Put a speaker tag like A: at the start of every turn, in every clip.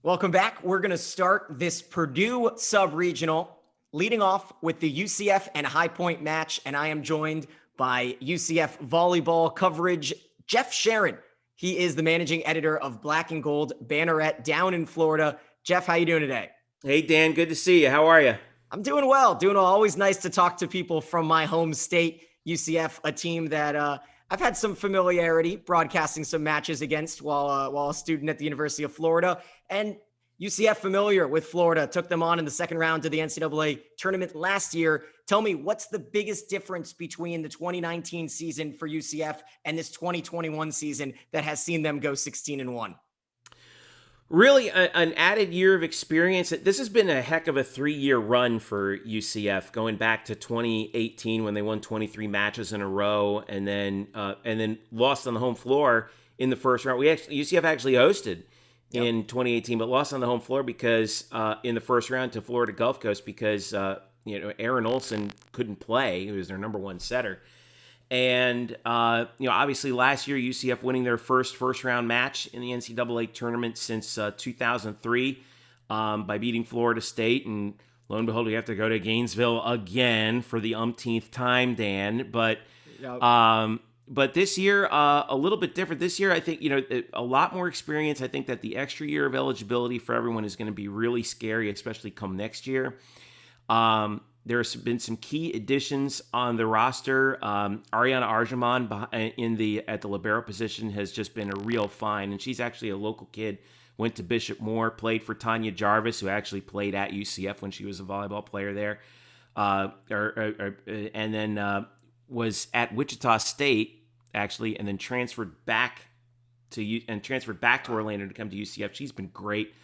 A: Welcome back. We're going to start this Purdue Subregional, leading off with the UCF and High Point match, and I am joined by UCF volleyball coverage, Jeff Sharon. He is the managing editor of Black and Gold Banneret down in Florida. Jeff, how you doing today?
B: Hey, Dan, good to see you. How are you?
A: I'm doing well. Always nice to talk to people from my home state, UCF, a team that I've had some familiarity broadcasting some matches against while a student at the University of Florida. And UCF familiar with Florida, took them on in the second round to the NCAA tournament last year. Tell me, what's the biggest difference between the 2019 season for UCF and this 2021 season that has seen them go 16-1?
B: Really, an added year of experience. This has been a heck of a 3-year run for UCF, going back to 2018 when they won 23 matches in a row, and then lost on the home floor in the first round. UCF actually hosted in 2018, but lost on the home floor because in the first round to Florida Gulf Coast because Aaron Olson couldn't play. He was their number one setter. And, obviously last year, UCF winning their first round match in the NCAA tournament since 2003 by beating Florida State. And lo and behold, we have to go to Gainesville again for the umpteenth time, Dan. But this year, a little bit different. This year, I think, a lot more experience. I think that the extra year of eligibility for everyone is going to be really scary, especially come next year. There's been some key additions on the roster. Ariana Arjamon at the libero position has just been a real find, and she's actually a local kid. Went to Bishop Moore, played for Tanya Jarvis, who actually played at UCF when she was a volleyball player there, and then was at Wichita State actually, and then transferred back to Orlando to come to UCF. She's been great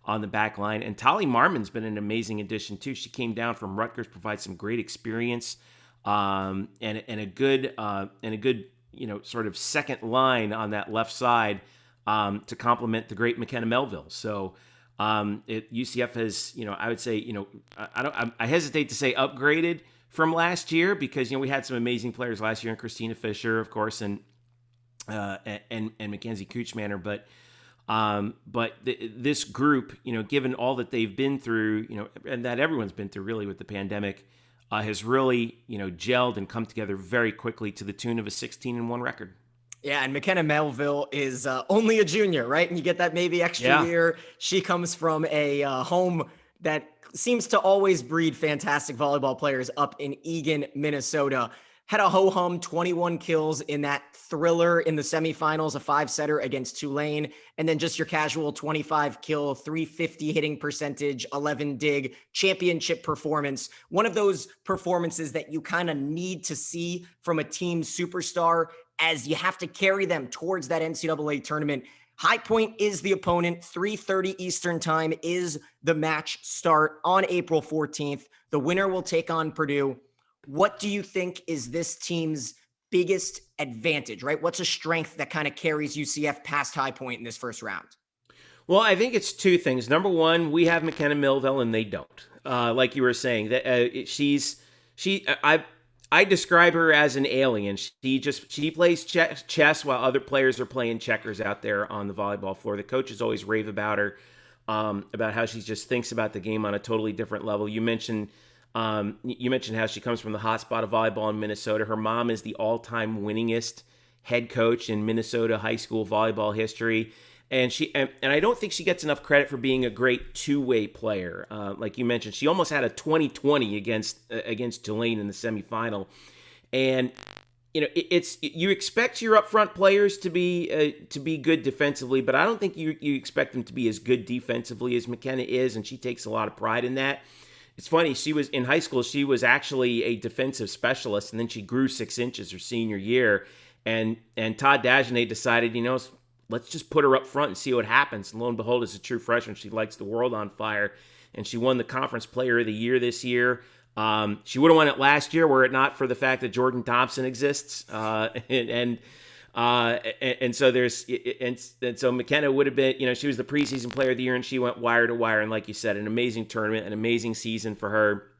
B: on the back line. And Tali Marmon's been an amazing addition too. She came down from Rutgers, provides some great experience, and a good sort of second line on that left side to complement the great McKenna Melville. So UCF has, I would say, I hesitate to say upgraded from last year because we had some amazing players last year, and Christina Fisher, of course, and Mackenzie Kuchmaner, but this group, given all that they've been through, and that everyone's been through really with the pandemic, has really, gelled and come together very quickly to the tune of a 16-1 record.
A: Yeah, and McKenna Melville is only a junior, right? And you get that maybe extra year. She comes from a home that seems to always breed fantastic volleyball players up in Eagan, Minnesota. Had a ho-hum 21 kills in that thriller in the semifinals, a 5-setter against Tulane, and then just your casual 25 kill, 350 hitting percentage, 11 dig championship performance. One of those performances that you kind of need to see from a team superstar as you have to carry them towards that NCAA tournament. High Point is the opponent. 3:30 Eastern time is the match start on April 14th. The winner will take on Purdue. What do you think is this team's biggest advantage, right? What's a strength that kind of carries UCF past High Point in this first round?
B: Well, I think it's two things. Number one, we have McKenna Melville and they don't. Like you were saying, that I describe her as an alien. She plays chess while other players are playing checkers out there on the volleyball floor. The coaches always rave about her, about how she just thinks about the game on a totally different level. You mentioned how she comes from the hot spot of volleyball in Minnesota. Her mom is the all-time winningest head coach in Minnesota high school volleyball history. And I don't think she gets enough credit for being a great two-way player. Like you mentioned, she almost had a 20-20 against Tulane in the semifinal. And you expect your upfront players to be good defensively, but I don't think you expect them to be as good defensively as McKenna is, and she takes a lot of pride in that. It's funny, she was in high school, she was actually a defensive specialist, and then she grew 6 inches her senior year. And Todd Dagenet decided, let's just put her up front and see what happens. And lo and behold, as a true freshman, she lights the world on fire. And she won the Conference Player of the Year this year. She would have won it last year were it not for the fact that Jordan Thompson exists. And so McKenna would have been, she was the preseason player of the year, and she went wire to wire. And like you said, an amazing tournament, an amazing season for her.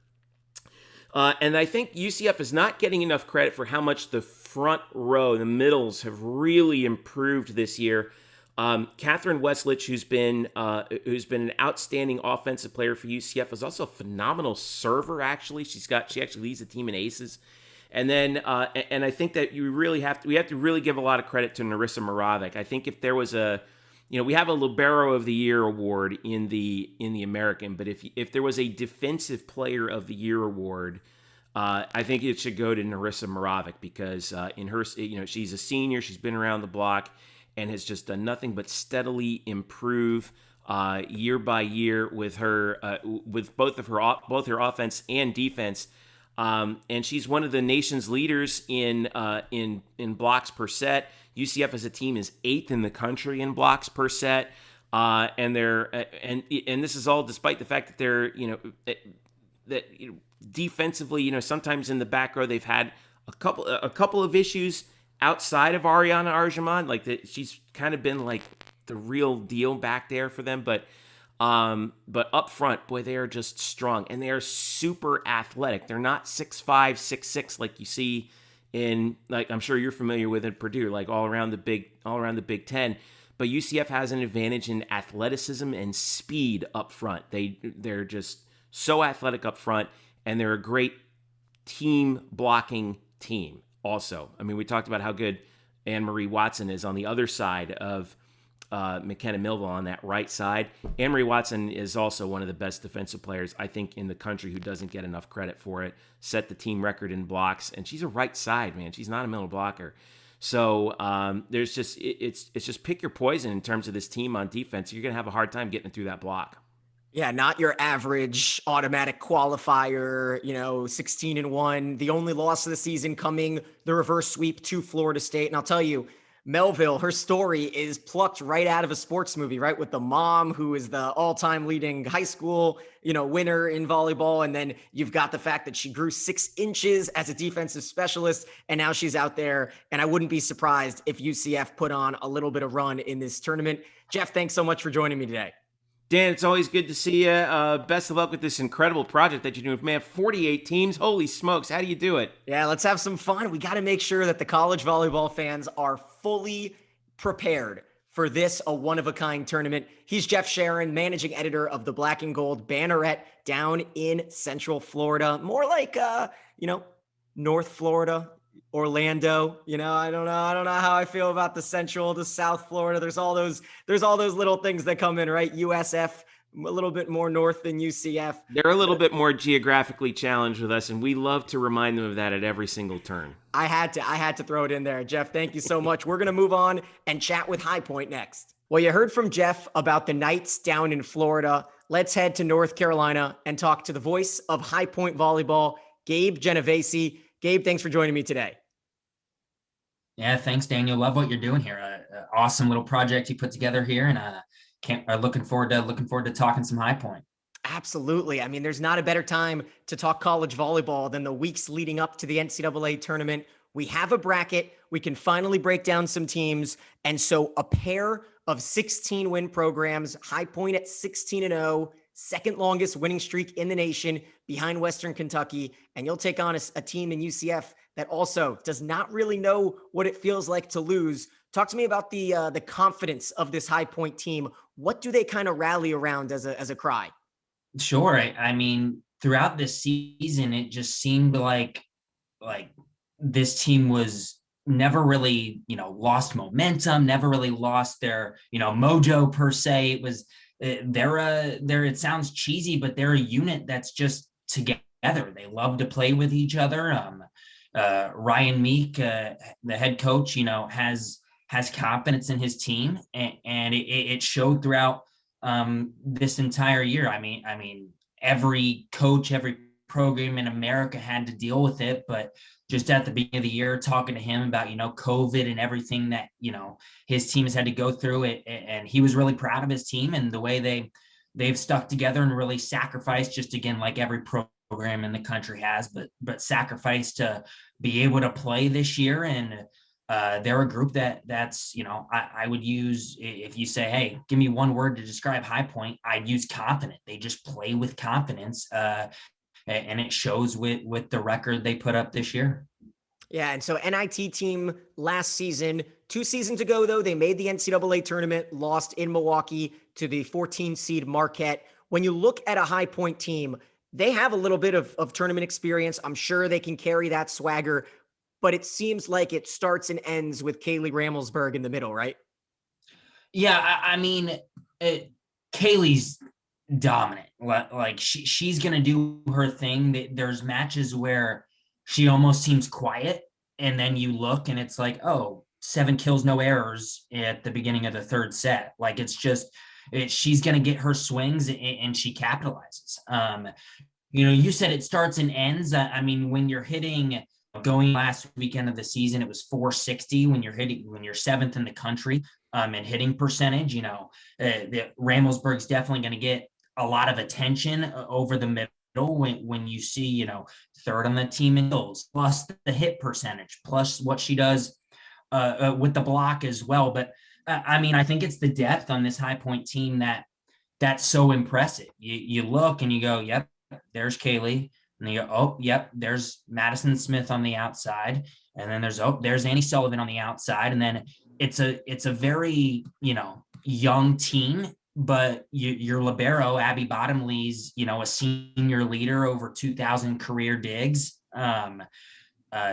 B: And I think UCF is not getting enough credit for how much the front row, the middles, have really improved this year. Catherine Westlich, who's been an outstanding offensive player for UCF, is also a phenomenal server. Actually, she actually leads the team in aces. And then, and I think that we have to really give a lot of credit to Narissa Moravec. I think if there was we have a Libero of the Year award in the American, but if there was a Defensive Player of the Year award, I think it should go to Narissa Moravec because in her, she's a senior, she's been around the block, and has just done nothing but steadily improve year by year with her with both her offense and defense. And she's one of the nation's leaders in blocks per set. UCF as a team is 8th in the country in blocks per set, and this is all despite the fact that they're defensively, sometimes in the back row they've had a couple of issues outside of Ariana Arjamand. Like she's kind of been like the real deal back there for them, but up front, boy, they are just strong and they are super athletic. They're not 6'5", 6'6" like you see in, like, I'm sure you're familiar with at Purdue, like all around the Big Ten. But UCF has an advantage in athleticism and speed up front. They're just so athletic up front, and they're a great team blocking team. Also, I mean, we talked about how good Anne-Marie Watson is on the other side of McKenna Millville on that right side. Anne-Marie Watson is also one of the best defensive players, I think, in the country who doesn't get enough credit for it. Set the team record in blocks, and she's a right side, man. She's not a middle blocker. So there's just it's just pick your poison in terms of this team on defense. You're gonna have a hard time getting through that block.
A: Yeah, not your average automatic qualifier, 16-1. The only loss of the season coming, the reverse sweep to Florida State. And I'll tell you, Melville, her story is plucked right out of a sports movie, right? With the mom who is the all-time leading high school, winner in volleyball. And then you've got the fact that she grew 6 inches as a defensive specialist, and now she's out there. And I wouldn't be surprised if UCF put on a little bit of run in this tournament. Jeff, thanks so much for joining me today.
B: Dan, it's always good to see you. Best of luck with this incredible project that you're doing. Man, 48 teams. Holy smokes. How do you do it?
A: Yeah, let's have some fun. We got to make sure that the college volleyball fans are fully prepared for this, a one-of-a-kind tournament. He's Jeff Sharon, managing editor of the Black and Gold Banneret down in Central Florida. More like, North Florida, Orlando. I don't know how I feel about the Central, the South Florida. There's all those little things that come in, right? USF, a little bit more north than UCF.
B: They're a little bit more geographically challenged with us, and we love to remind them of that at every single turn.
A: I had to throw it in there. Jeff, thank you so much. We're going to move on and chat with High Point next. Well, you heard from Jeff about the Knights down in Florida. Let's head to North Carolina and talk to the voice of High Point volleyball, Gabe Genovesi. Gabe, thanks for joining me today.
C: Yeah, thanks, Daniel. Love what you're doing here. Awesome little project you put together here, and looking forward to talking some High Point.
A: Absolutely. I mean, there's not a better time to talk college volleyball than the weeks leading up to the NCAA tournament. We have a bracket. We can finally break down some teams. And so a pair of 16-win programs, High Point at 16-0, second longest winning streak in the nation behind Western Kentucky. And you'll take on a team in UCF that also does not really know what it feels like to lose. Talk to me about the confidence of this High Point team. What do they kind of rally around as a cry?
C: Sure. I mean, throughout this season, it just seemed like this team was never really, lost momentum, never really lost their, mojo per se. It was, it sounds cheesy, but they're a unit that's just together. They love to play with each other. Ryan Meek, the head coach, has confidence in his team, and it showed throughout this entire year. I mean, every coach, every program in America had to deal with it, but just at the beginning of the year, talking to him about, COVID and everything that, his team has had to go through it. And he was really proud of his team and the way they've stuck together and really sacrificed, just again, like every program in the country has, but sacrificed to be able to play this year. And they're a group that's, I would use, if you say, hey, give me one word to describe High Point, I'd use confident. They just play with confidence. And it shows with the record they put up this year.
A: Yeah, and so NIT team last season, 2 seasons ago, though, they made the NCAA tournament, lost in Milwaukee to the 14 seed Marquette. When you look at a High Point team, they have a little bit of tournament experience. I'm sure they can carry that swagger, but it seems like it starts and ends with Kaylee Ramelsberg in the middle, right?
C: Yeah, I mean, Kaylee's dominant. Like she's gonna do her thing. There's matches where she almost seems quiet, and then you look and it's like, oh, 7 kills, no errors at the beginning of the third set. Like it's just she's gonna get her swings and she capitalizes. You said it starts and ends. I mean, when you're hitting going last weekend of the season, it was 460 when you're seventh in the country in hitting percentage. The Ramelsberg's definitely going to get a lot of attention over the middle when you see, third on the team in goals, plus the hit percentage, plus what she does with the block as well. But I mean, I think it's the depth on this High Point team that's so impressive. You look and you go, yep, there's Kaylee. And you go, oh, yep, there's Madison Smith on the outside. And then there's Annie Sullivan on the outside. And then it's a very, young team, but your libero, Abby Bottomley's, a senior leader, over 2,000 career digs.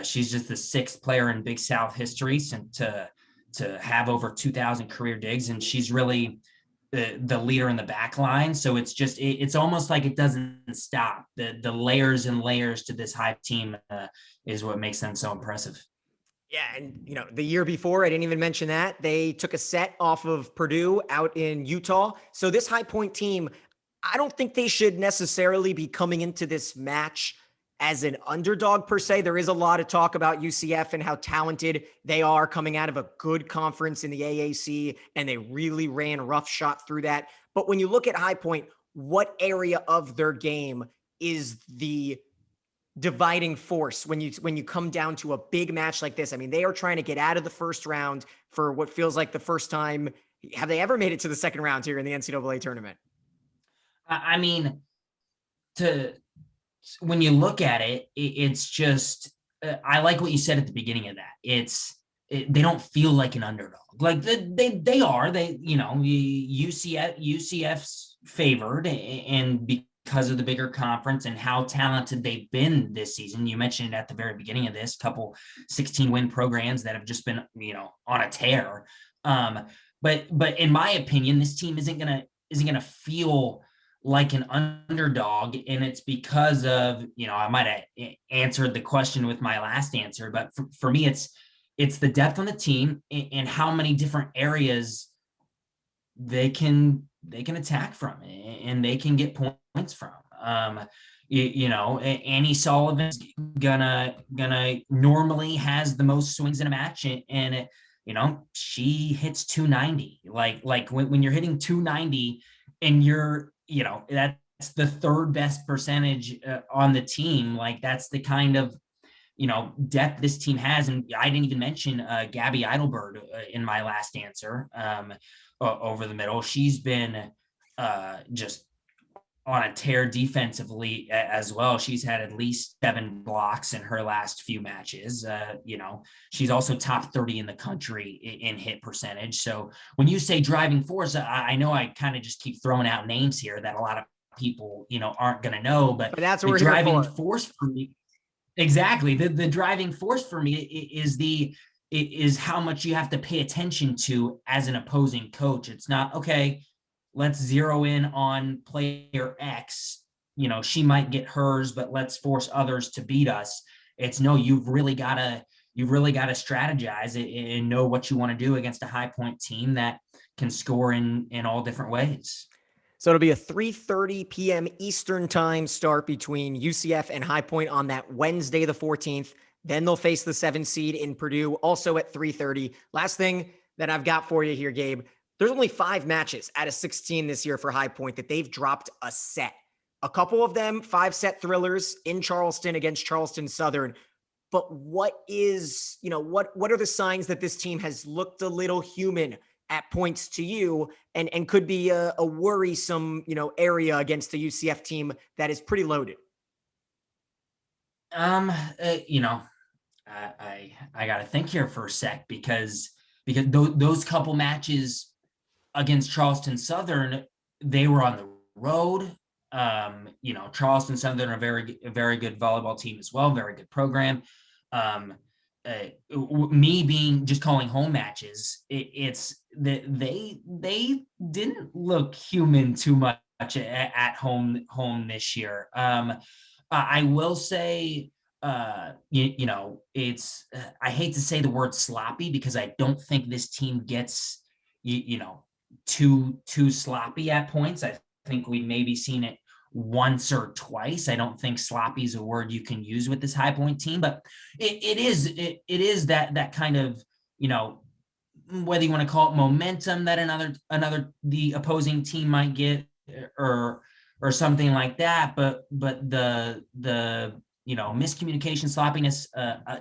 C: She's just the 6th player in Big South history to have over 2,000 career digs. And she's really the leader in the back line. So it's almost like it doesn't stop. The layers and layers to this High team is what makes them so impressive.
A: Yeah, and the year before, I didn't even mention that, they took a set off of Purdue out in Utah. So this High Point team, I don't think they should necessarily be coming into this match as an underdog per se. There is a lot of talk about UCF and how talented they are coming out of a good conference in the AAC, and they really ran roughshod through that. But when you look at High Point, what area of their game is the dividing force when you come down to a big match like this? I mean, they are trying to get out of the first round for what feels like the first time. Have they ever made it to the second round here in the NCAA tournament?
C: I mean, when you look at it, it's just I like what you said at the beginning of that. They don't feel like an underdog. Like they are. UCF's favored, and because of the bigger conference and how talented they've been this season. You mentioned it at the very beginning of this, couple 16-win programs that have just been, on a tear. But in my opinion, this team isn't gonna feel like an underdog, and it's because of, I might have answered the question with my last answer, but for me, it's the depth on the team and how many different areas they can attack from and they can get points from. Annie Sullivan's gonna normally has the most swings in a match, and she hits 290. Like when you're hitting 290 and you're, that's the third best percentage on the team. Like that's the kind of, depth this team has. And I didn't even mention Gabby Edelberg in my last answer over the middle. She's been just on a tear defensively as well. She's had at least 7 blocks in her last few matches. She's also top 30 in the country in hit percentage. So when you say driving force, I know I kind of just keep throwing out names here that a lot of people, aren't going to know, but
A: that's what we're
C: driving
A: here for.
C: Force for me. Exactly. The driving force for me is how much you have to pay attention to as an opposing coach. It's not, okay, let's zero in on player X. She might get hers, but let's force others to beat us. It's no, you've really got to strategize and know what you want to do against a High Point team that can score in all different ways.
A: So it'll be a 3:30 p.m. Eastern time start between UCF and High Point on that Wednesday, the 14th. Then they'll face the 7 seed in Purdue, also at 3:30. Last thing that I've got for you here, Gabe. There's only 5 matches out of 16 this year for High Point that they've dropped a set. A couple of them 5-set thrillers in Charleston against Charleston Southern. But what are the signs that this team has looked a little human at points to you and could be a worrisome, area against the UCF team that is pretty loaded?
C: I got to think here for a sec because those couple matches against Charleston Southern, they were on the road. Charleston Southern, a very good volleyball team as well, very good program. Me being just calling home matches, it's that they didn't look human too much at home this year. I will say, it's I hate to say the word sloppy because I don't think this team gets too sloppy at points. I think we maybe seen it once or twice. I don't think sloppy is a word you can use with this High Point team, but it is that kind of, whether you want to call it momentum that the opposing team might get or something like that. But the miscommunication, sloppiness,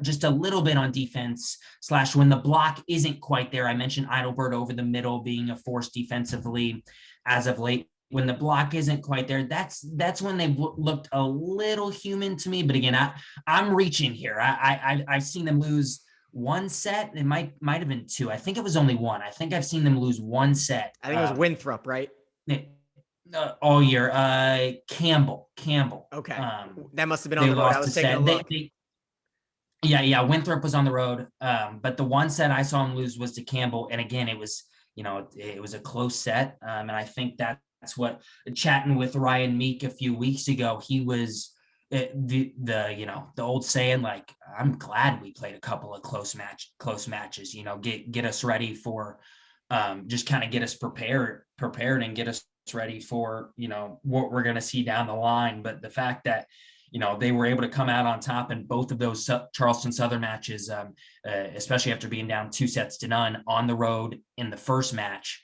C: just a little bit on defense / when the block isn't quite there. I mentioned Edelberg over the middle being a force defensively as of late. When the block isn't quite there, that's when they've looked a little human to me. But again, I'm reaching here. I've seen them lose one set. It might have been two. I think it was only one. I think I've seen them lose one set.
A: I think it was Winthrop, right?
C: All year. Campbell.
A: Okay. That must have been on the road. I was taking a look.
C: Yeah. Winthrop was on the road. But the one set I saw him lose was to Campbell. And again, it was a close set. And I think that's what, chatting with Ryan Meek a few weeks ago, he was the old saying, like, I'm glad we played a couple of close matches, get us ready for, just kind of get us prepared and get us ready for, what we're going to see down the line. But the fact that, they were able to come out on top in both of those Charleston Southern matches, especially after being down 2-0 on the road in the first match,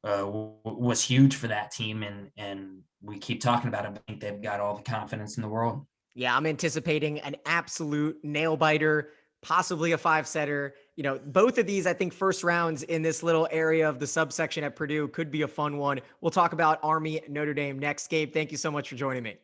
C: was huge for that team. And we keep talking about it. I think they've got all the confidence in the world.
A: Yeah, I'm anticipating an absolute nail biter, possibly a 5-setter. Both of these, I think, first rounds in this little area of the subsection at Purdue could be a fun one. We'll talk about Army Notre Dame next. Gabe, thank you so much for joining me.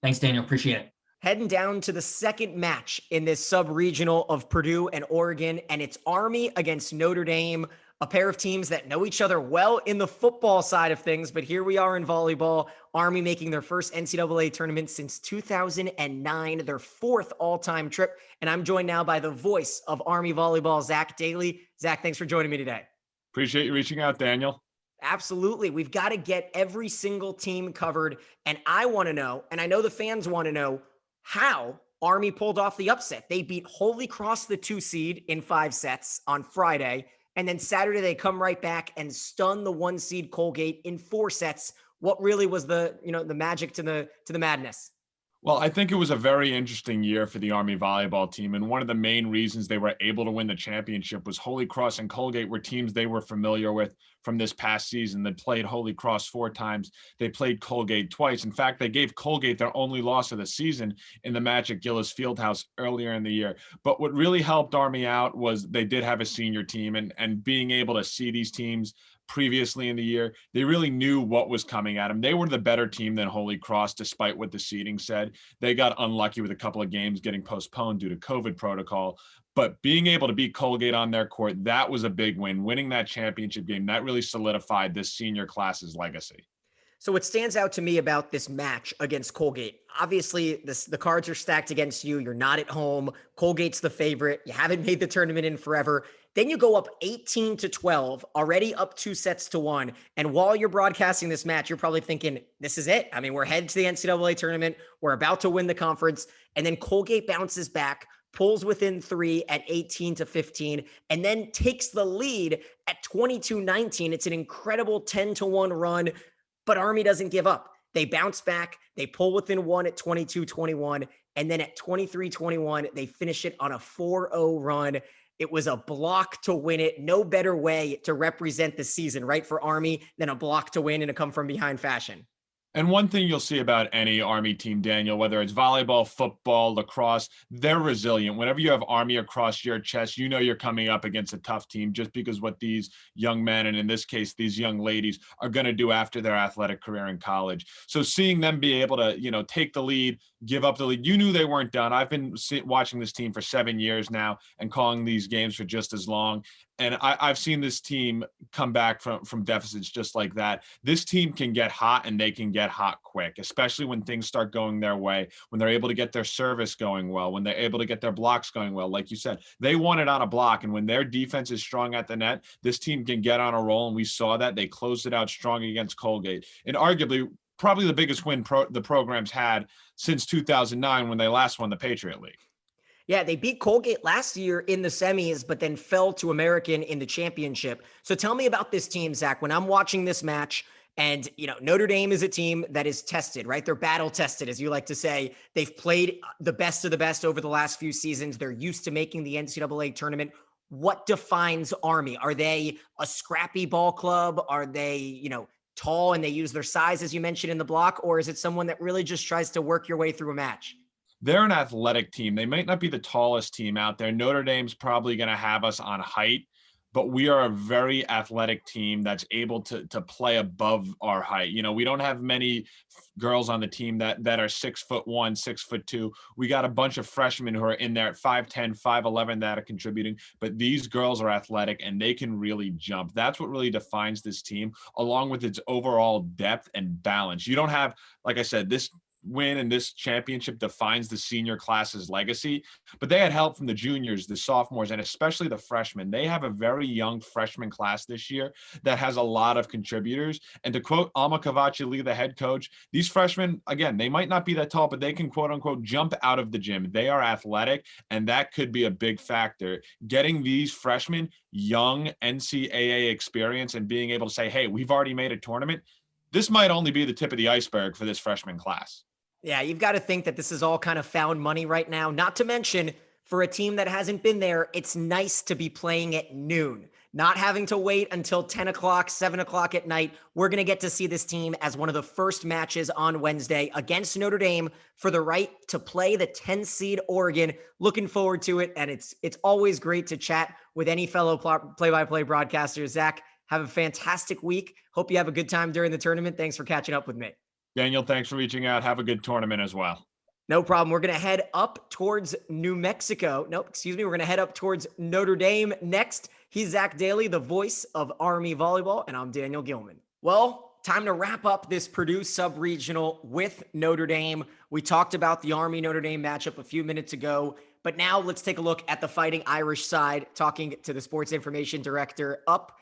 C: Thanks, Daniel. Appreciate it.
A: Heading down to the second match in this sub-regional of Purdue and Oregon, and it's Army against Notre Dame, a pair of teams that know each other well in the football side of things, but here we are in volleyball. Army making their first NCAA tournament since 2009, their fourth all-time trip, and I'm joined now by the voice of Army volleyball, Zach Daly. Zach, thanks for joining me today.
D: Appreciate you reaching out, Daniel.
A: Absolutely. We've got to get every single team covered, and I want to know, and I know the fans want to know, how Army pulled off the upset. They beat Holy Cross, the 2 seed, in 5 sets on Friday. And then Saturday, they come right back and stun the 1 seed Colgate in 4 sets. What really was the magic to the madness?
D: Well, I think it was a very interesting year for the Army volleyball team. And one of the main reasons they were able to win the championship was Holy Cross and Colgate were teams they were familiar with from this past season. They played Holy Cross 4 times. They played Colgate twice. In fact, they gave Colgate their only loss of the season in the match at Gillis Fieldhouse earlier in the year. But what really helped Army out was they did have a senior team, and being able to see these teams previously in the year, they really knew what was coming at them. They were the better team than Holy Cross, despite what the seeding said. They got unlucky with a couple of games getting postponed due to COVID protocol. But being able to beat Colgate on their court, that was a big win. Winning that championship game, that really solidified this senior class's legacy.
A: So what stands out to me about this match against Colgate, obviously the cards are stacked against you. You're not at home. Colgate's the favorite. You haven't made the tournament in forever. Then you go up 18-12, already up 2-1. And while you're broadcasting this match, you're probably thinking, this is it. I mean, we're headed to the NCAA tournament. We're about to win the conference. And then Colgate bounces back, pulls within 3 at 18-15, and then takes the lead at 22-19. It's an incredible 10-1 run, but Army doesn't give up. They bounce back. They pull within 1 at 22-21, and then at 23-21, they finish it on a 4-0 run. It was a block to win it. No better way to represent the season, right, for Army than a block to win in a come-from-behind fashion.
D: And one thing you'll see about any Army team, Daniel, whether it's volleyball, football, lacrosse, they're resilient. Whenever you have Army across your chest, you know you're coming up against a tough team just because what these young men, and in this case, these young ladies, are going to do after their athletic career in college. So seeing them be able to, take the lead, give up the lead, you knew they weren't done. I've been watching this team for 7 years now and calling these games for just as long. And I've seen this team come back from deficits just like that. This team can get hot, and they can get hot quick, especially when things start going their way, when they're able to get their service going well, when they're able to get their blocks going well. Like you said, they won it on a block. And when their defense is strong at the net, this team can get on a roll. And we saw that. They closed it out strong against Colgate. And arguably, probably the biggest win the program's had since 2009 when they last won the Patriot League.
A: Yeah, they beat Colgate last year in the semis, but then fell to American in the championship. So tell me about this team, Zach. When I'm watching this match, and, Notre Dame is a team that is tested, right? They're battle tested, as you like to say. They've played the best of the best over the last few seasons. They're used to making the NCAA tournament. What defines Army? Are they a scrappy ball club? Are they, tall and they use their size, as you mentioned, in the block? Or is it someone that really just tries to work your way through a match?
D: They're an athletic team. They might not be the tallest team out there. Notre Dame's probably going to have us on height, but we are a very athletic team that's able to play above our height. We don't have many girls on the team that are 6'1", 6'2". We got a bunch of freshmen who are in there at 5'10", 5'11" that are contributing, but these girls are athletic and they can really jump. That's what really defines this team, along with its overall depth and balance. You don't have, like I said, this win and this championship defines the senior class's legacy, but they had help from the juniors, the sophomores, and especially the freshmen. They have a very young freshman class this year that has a lot of contributors. And to quote Alma Cavacci-Lee, the head coach, these freshmen, again, they might not be that tall, but they can quote unquote jump out of the gym. They are athletic, and that could be a big factor. Getting these freshmen young NCAA experience and being able to say, hey, we've already made a tournament. This might only be the tip of the iceberg for this freshman class.
A: Yeah, you've got to think that this is all kind of found money right now. Not to mention, for a team that hasn't been there, it's nice to be playing at noon, not having to wait until 10 o'clock, 7 o'clock at night. We're going to get to see this team as one of the first matches on Wednesday against Notre Dame for the right to play the 10 seed Oregon. Looking forward to it. And it's always great to chat with any fellow play-by-play broadcasters. Zach, have a fantastic week. Hope you have a good time during the tournament. Thanks for catching up with me.
D: Daniel, thanks for reaching out. Have a good tournament as well.
A: No problem. We're going to head up towards New Mexico. Nope, excuse me. We're going to head up towards Notre Dame next. He's Zach Daly, the voice of Army Volleyball, and I'm Daniel Gillman. Well, time to wrap up this Purdue Subregional with Notre Dame. We talked about the Army-Notre Dame matchup a few minutes ago, but now let's take a look at the Fighting Irish side, talking to the sports information director up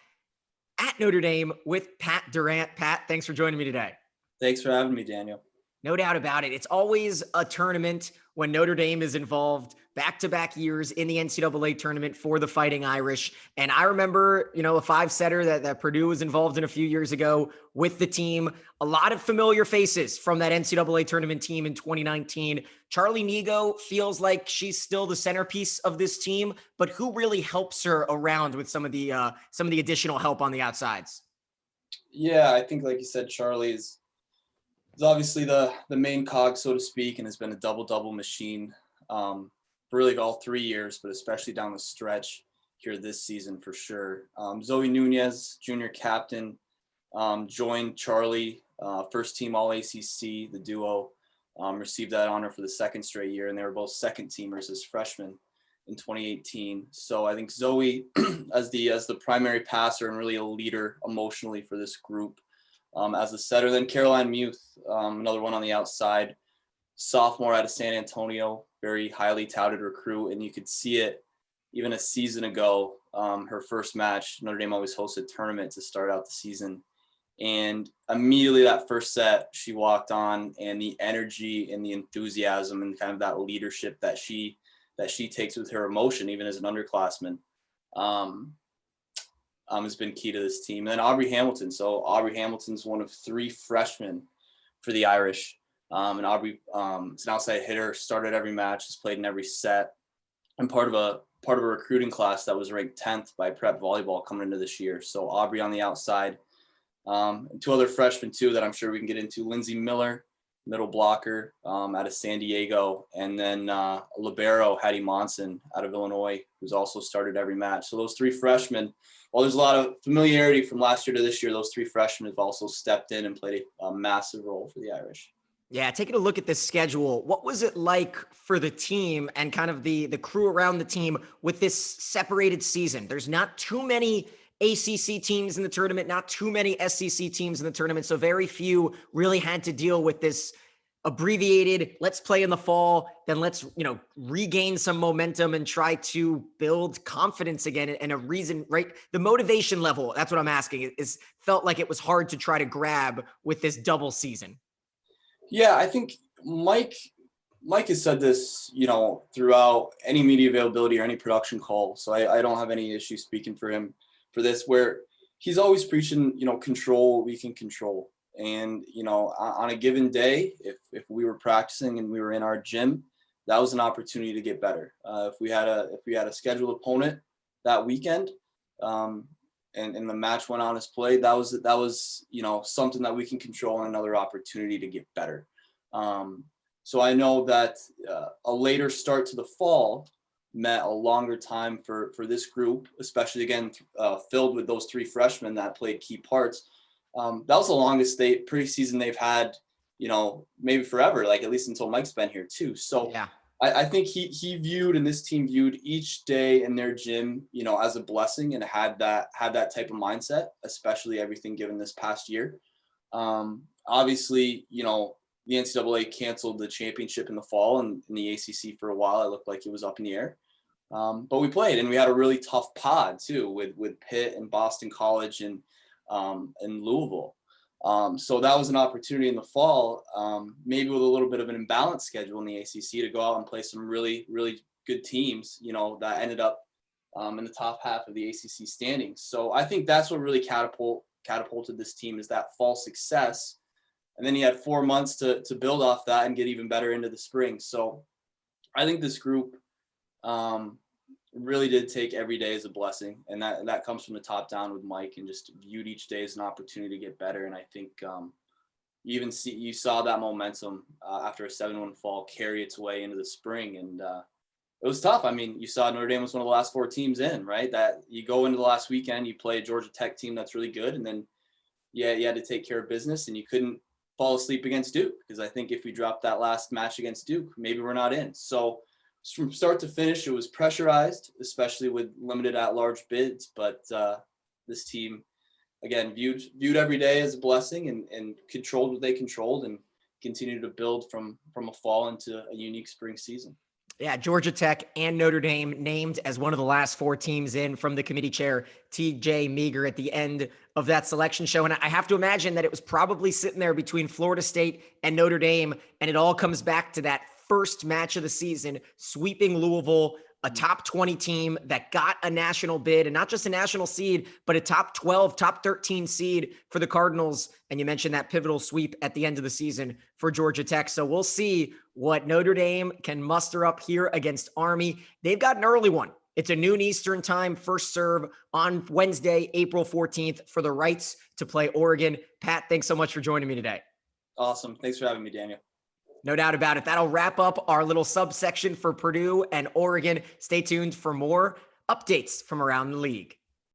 A: at Notre Dame with Pat Durant. Pat, thanks for joining me today.
E: Thanks for having me, Daniel.
A: No doubt about it. It's always a tournament when Notre Dame is involved, back-to-back years in the NCAA tournament for the Fighting Irish. And I remember, a five-setter that Purdue was involved in a few years ago with the team. A lot of familiar faces from that NCAA tournament team in 2019. Charlie Nigo feels like she's still the centerpiece of this team, but who really helps her around with some of the additional help on the outsides?
E: Yeah, I think, like you said, Charlie is obviously the main cog, so to speak, and has been a double-double machine for really all 3 years, but especially down the stretch here this season for sure. Zoe Nunez, junior captain, joined Charlie, first team All-ACC, the duo, received that honor for the second straight year, and they were both second teamers as freshmen in 2018. So I think Zoe, as the primary passer and really a leader emotionally for this group, as a setter. Then Caroline Muth, another one on the outside, sophomore out of San Antonio, very highly touted recruit. And you could see it even a season ago, her first match. Notre Dame always hosted tournament to start out the season. And immediately that first set, she walked on, and the energy and the enthusiasm and kind of that leadership that she takes with her emotion, even as an underclassman, has been key to this team. And then Aubrey Hamilton. So Aubrey Hamilton's one of 3 freshmen for the Irish. And Aubrey is an outside hitter, started every match, has played in every set, and part of a recruiting class that was ranked 10th by Prep Volleyball coming into this year. So Aubrey on the outside, And two other freshmen too that I'm sure we can get into. Lindsey Miller, middle blocker out of San Diego, and then libero Hattie Monson out of Illinois, who's also started every match. So those three freshmen, while there's a lot of familiarity from last year to this year, those three freshmen have also stepped in and played a massive role for the Irish.
A: Yeah, taking a look at this schedule, what was it like for the team and kind of the crew around the team with this separated season? There's not too many ACC teams in the tournament, not too many SEC teams in the tournament, so very few really had to deal with this abbreviated, let's play in the fall, then let's, regain some momentum and try to build confidence again and a reason, right? The motivation level, that's what I'm asking, is felt like it was hard to try to grab with this double season.
E: Yeah, I think Mike has said this, throughout any media availability or any production call. So I don't have any issue speaking for him for this, where he's always preaching, control what we can control. And, on a given day, if we were practicing and we were in our gym, that was an opportunity to get better. If we had a scheduled opponent that weekend, and the match went on as played, that was something that we can control and another opportunity to get better. So I know that a later start to the fall meant a longer time for this group, especially again filled with those three freshmen that played key parts. That was the longest preseason they've had, maybe forever, like at least until Mike's been here too. So yeah. I think he viewed, and this team viewed, each day in their gym, as a blessing, and had that type of mindset, especially everything given this past year. Obviously, the NCAA canceled the championship in the fall, and in the ACC for a while, it looked like it was up in the air. But we played, and we had a really tough pod too with Pitt and Boston College and Louisville. So that was an opportunity in the fall, maybe with a little bit of an imbalanced schedule in the ACC, to go out and play some really, really good teams, that ended up in the top half of the ACC standings. So I think that's what really catapulted this team, is that fall success. And then he had 4 months to build off that and get even better into the spring. So I think this group really did take every day as a blessing, and that comes from the top down with Mike, and just viewed each day as an opportunity to get better. And I think you saw that momentum after a 7-1 fall carry its way into the spring, and it was tough. I mean, you saw Notre Dame was one of the last 4 teams in, right? That you go into the last weekend, you play a Georgia Tech team that's really good, and then you had to take care of business, and you couldn't fall asleep against Duke, because I think if we dropped that last match against Duke, maybe we're not in. So from start to finish, it was pressurized, especially with limited at-large bids. But this team, again, viewed every day as a blessing, and controlled what they controlled, and continued to build from a fall into a unique spring season.
A: Yeah, Georgia Tech and Notre Dame named as one of the last 4 teams in from the committee chair, TJ Meager, at the end of that selection show. And I have to imagine that it was probably sitting there between Florida State and Notre Dame, and it all comes back to that first match of the season, sweeping Louisville, a top 20 team that got a national bid, and not just a national seed, but a top 12, top 13 seed for the Cardinals. And you mentioned that pivotal sweep at the end of the season for Georgia Tech. So we'll see what Notre Dame can muster up here against Army. They've got an early one. It's a noon Eastern time, first serve on Wednesday, April 14th, for the rights to play Oregon. Pat, thanks so much for joining me today.
E: Awesome. Thanks for having me, Daniel.
A: No doubt about it. That'll wrap up our little subsection for Purdue and Oregon. Stay tuned for more updates from around the league.